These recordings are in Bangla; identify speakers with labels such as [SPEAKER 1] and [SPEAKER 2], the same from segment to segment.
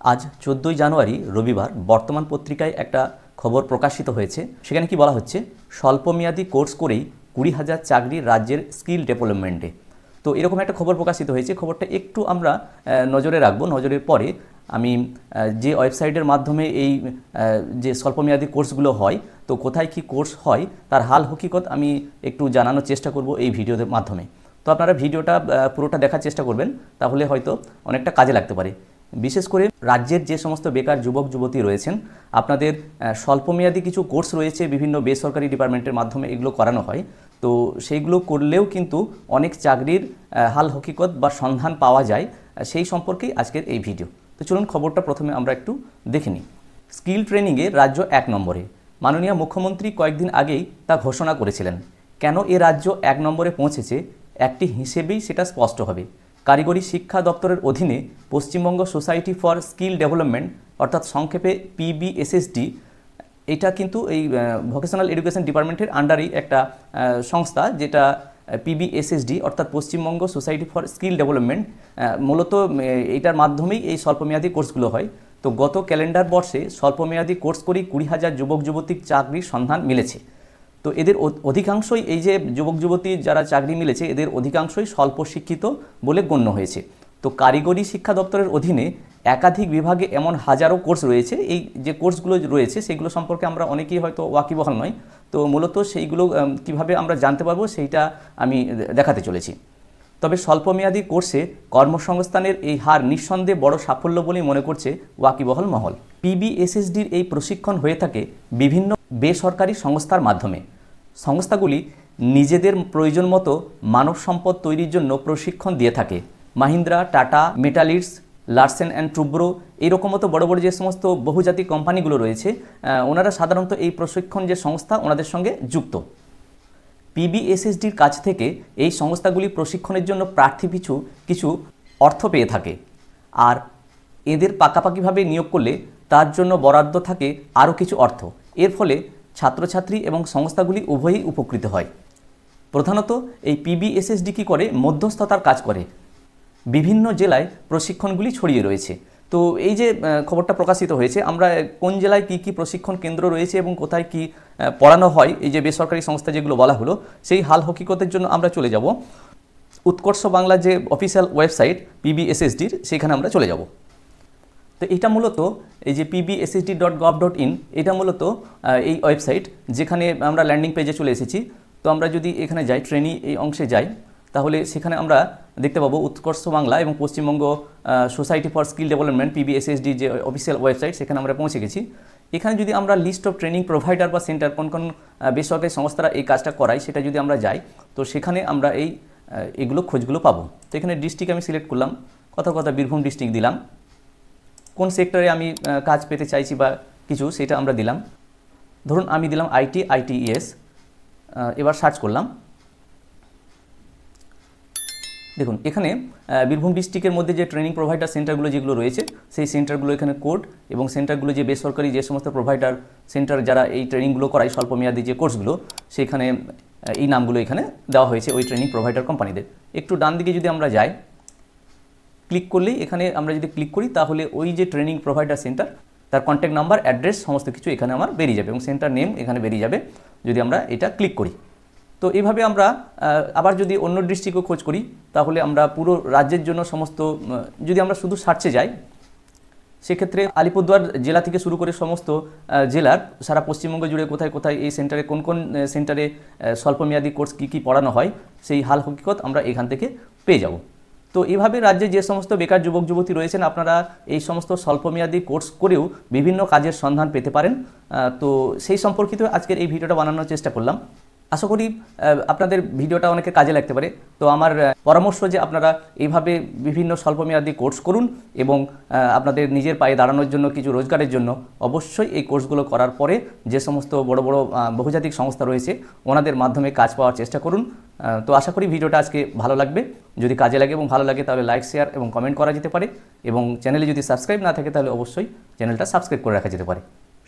[SPEAKER 1] আজ 14ই জানুয়ারি রবিবার বর্তমান পত্রিকায় একটা খবর প্রকাশিত হয়েছে। সেখানে কি বলা হচ্ছে, স্বল্পমেয়াদী কোর্স করেই 20,000 চাকরি রাজ্যের স্কিল ডেভেলপমেন্টে। তো এরকম একটা খবর প্রকাশিত হয়েছে। খবরটা একটু আমরা নজরে রাখবো। নজরের পরে আমি যে ওয়েবসাইটের মাধ্যমে এই যে স্বল্পমেয়াদী কোর্সগুলো হয়, তো কোথায় কি কোর্স হয় তার হাল হকিকত আমি একটু জানানোর চেষ্টা করব এই ভিডিওর মাধ্যমে। তো আপনারা ভিডিওটা পুরোটা দেখার চেষ্টা করবেন, তাহলে হয়তো অনেকটা কাজে লাগতে পারে। বিশেষ করে রাজ্যের যে সমস্ত বেকার যুবক যুবতী রয়েছেন, আপনাদের স্বল্পমেয়াদী কিছু কোর্স রয়েছে বিভিন্ন বেসরকারি ডিপার্টমেন্টের মাধ্যমে, এগুলো করানো হয়। তো সেইগুলো করলেও কিন্তু অনেক চাকরির হাল হকিকত বা সন্ধান পাওয়া যায়, সেই সম্পর্কেই আজকের এই ভিডিও। তো চলুন খবরটা প্রথমে আমরা একটু দেখে নিই। স্কিল ট্রেনিংয়ে রাজ্য 1 নম্বরে। মাননীয় মুখ্যমন্ত্রী কয়েকদিন আগেই তা ঘোষণা করেছিলেন। কেন এ রাজ্য 1 নম্বরে পৌঁছেছে একটি হিসেবেই সেটা স্পষ্ট হবে। কারিগরি শিক্ষা দপ্তরের অধীনে Paschimbanga society for skill development, অর্থাৎ সংক্ষেপে PBSSD, এটা কিন্তু এই ভোকেশনাল এডুকেশন ডিপার্টমেন্টের আন্ডারেই একটা সংস্থা, যেটা PBSSD অর্থাৎ Paschimbanga society for skill development. মূলত এটার মাধ্যমেই এই স্বল্পমেয়াদী কোর্সগুলো হয়। তো গত ক্যালেন্ডার বর্ষে স্বল্পমেয়াদী কোর্স করেই 20,000 যুবক যুবতীর চাকরির সন্ধান মিলেছে। তো এদের অধিকাংশই, এই যে যুবক যুবতী যারা চাকরি মিলেছে, এদের অধিকাংশই স্বল্প শিক্ষিত বলে গণ্য হয়েছে। তো কারিগরি শিক্ষা দপ্তরের অধীনে একাধিক বিভাগে এমন হাজারো কোর্স রয়েছে। এই যে কোর্সগুলো রয়েছে সেগুলো সম্পর্কে আমরা অনেকেই হয়তো ওয়াকিবহাল নয়। তো মূলত সেইগুলো কিভাবে আমরা জানতে পারবো সেইটা আমি দেখাতে চলেছি। তবে স্বল্পমেয়াদী কোর্সে কর্মসংস্থানের এই হার নিঃসন্দেহে বড় সাফল্য বলেই মনে করছে ওয়াকিবহাল মহল। PBSSDর এই প্রশিক্ষণ হয়ে থাকে বিভিন্ন বেসরকারি সংস্থার মাধ্যমে। সংস্থাগুলি নিজেদের প্রয়োজন মতো মানব সম্পদ তৈরির জন্য প্রশিক্ষণ দিয়ে থাকে। Mahindra, tata, metallics, Larsen and Toubro, এইরকম মতো বড় বড় যে সমস্ত বহুজাতিক কোম্পানিগুলো রয়েছে, ওনারা সাধারণত এই প্রশিক্ষণ যে সংস্থা ওনাদের সঙ্গে যুক্ত। PBSSDর কাছ থেকে এই সংস্থাগুলি প্রশিক্ষণের জন্য প্রার্থী পিছু কিছু অর্থ পেয়ে থাকে, আর এদের পাকাপাকিভাবে নিয়োগ করলে তার জন্য বরাদ্দ থাকে আরও কিছু অর্থ। এর ফলে ছাত্রছাত্রী এবং সংস্থাগুলি উভয়ই উপকৃত হয়। প্রধানত এই PBSSD কী করে, মধ্যস্থতার কাজ করে। বিভিন্ন জেলায় প্রশিক্ষণগুলি ছড়িয়ে রয়েছে। তো এই যে খবরটা প্রকাশিত হয়েছে, আমরা কোন জেলায় কি কি প্রশিক্ষণ কেন্দ্র রয়েছে এবং কোথায় কি পড়ানো হয়, এই যে বেসরকারি সংস্থা যেগুলো বলা হলো, সেই হাল হকিকতের জন্য আমরা চলে যাব উৎকর্ষ বাংলার যে অফিসিয়াল ওয়েবসাইট PBSSDর, সেখানে আমরা চলে যাব। তো এটা মূলত এই যে pbssd.gov.in, এটা মূলত এই ওয়েবসাইট, যেখানে আমরা ল্যান্ডিং পেজে চলে এসেছি। তো আমরা যদি এখানে যাই, ট্রেনিং এই অংশে যাই, তাহলে সেখানে আমরা দেখতে পাবো উৎকর্ষ বাংলা এবং Paschimbanga society for skill development PBSSD যে অফিসিয়াল ওয়েবসাইট, সেখানে আমরা পৌঁছে গেছি। এখানে যদি আমরা লিস্ট অফ ট্রেনিং প্রোভাইডার বা সেন্টার, কোন কোন বেসরকারি সংস্থারা এই কাজটা করায়, সেটা যদি আমরা যাই, তো সেখানে আমরা এগুলো খোঁজগুলো পাবো। তো এখানে ডিস্ট্রিক্ট আমি সিলেক্ট করলাম, কথা বীরভূম ডিস্ট্রিক্ট দিলাম। কোন সেক্টরে আমি কাজ পেতে চাইছি বা কিছু, সেটা আমরা দিলাম। ধরুন আমি দিলাম ITES। এবার সার্চ করলাম। দেখুন এখানে বীরভূম ডিস্ট্রিক্টের মধ্যে যে ট্রেনিং প্রোভাইডার সেন্টারগুলো যেগুলো রয়েছে, সেই সেন্টারগুলো এখানে কোড, এবং সেন্টারগুলো যে বেসরকারি যে সমস্ত প্রোভাইডার সেন্টার যারা এই ট্রেনিংগুলো করায় স্বল্পমেয়াদী যে কোর্সগুলো, সেখানে এই নামগুলো এখানে দেওয়া হয়েছে ওই ট্রেনিং প্রোভাইডার কোম্পানিদের। একটু ডান দিকে যদি আমরা যাই, ক্লিক করলেই এখানে আমরা যদি ক্লিক করি, তাহলে ওই যে ট্রেনিং প্রোভাইডার সেন্টার, তার কন্ট্যাক্ট নাম্বার, অ্যাড্রেস, সমস্ত কিছু এখানে আমার বেরিয়ে যাবে, এবং সেন্টার নেম এখানে বেরিয়ে যাবে যদি আমরা এটা ক্লিক করি। তো এইভাবে আমরা আবার যদি অন্য ডিস্ট্রিক্টও খোঁজ করি, তাহলে আমরা পুরো রাজ্যের জন্য সমস্ত, যদি আমরা শুধু সার্চে যাই, সেক্ষেত্রে আলিপুরদুয়ার জেলা থেকে শুরু করে সমস্ত জেলার সারা পশ্চিমবঙ্গ জুড়ে কোথায় কোথায় এই সেন্টারে কোন কোন সেন্টারে স্বল্পমেয়াদী কোর্স কী কী পড়ানো হয়, সেই হাল হকিকত আমরা এখান থেকে পেয়ে যাব। তো এইভাবে রাজ্যে যে সমস্ত বেকার যুবক যুবতী রয়েছেন, আপনারা এই সমস্ত স্বল্পমেয়াদী কোর্স করেও বিভিন্ন কাজের সন্ধান পেতে পারেন। তো সেই সম্পর্কিত আজকের এই ভিডিওটা বানানোর চেষ্টা করলাম। আশা করি আপনাদের ভিডিওটা অনেকের কাজে লাগতে পারে। তো আমার পরামর্শ যে আপনারা এইভাবে বিভিন্ন স্বল্পমেয়াদী কোর্স করুন, এবং আপনাদের নিজের পায়ে দাঁড়ানোর জন্য, কিছু রোজগারের জন্য অবশ্যই এই কোর্সগুলো করার পরে যে সমস্ত বড় বড় বহুজাতিক সংস্থা রয়েছে ওনাদের মাধ্যমে কাজ পাওয়ার চেষ্টা করুন। তো আশা করি ভিডিওটা আজকে ভালো লাগবে। যদি কাজে লাগে এবং ভালো লাগে, তাহলে লাইক, শেয়ার এবং কমেন্ট করা যেতে পারে, এবং চ্যানেলে যদি সাবস্ক্রাইব না থাকে, তাহলে অবশ্যই চ্যানেলটা সাবস্ক্রাইব করে রাখা যেতে পারে।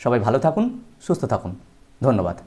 [SPEAKER 1] সবাই ভালো থাকুন, সুস্থ থাকুন। ধন্যবাদ।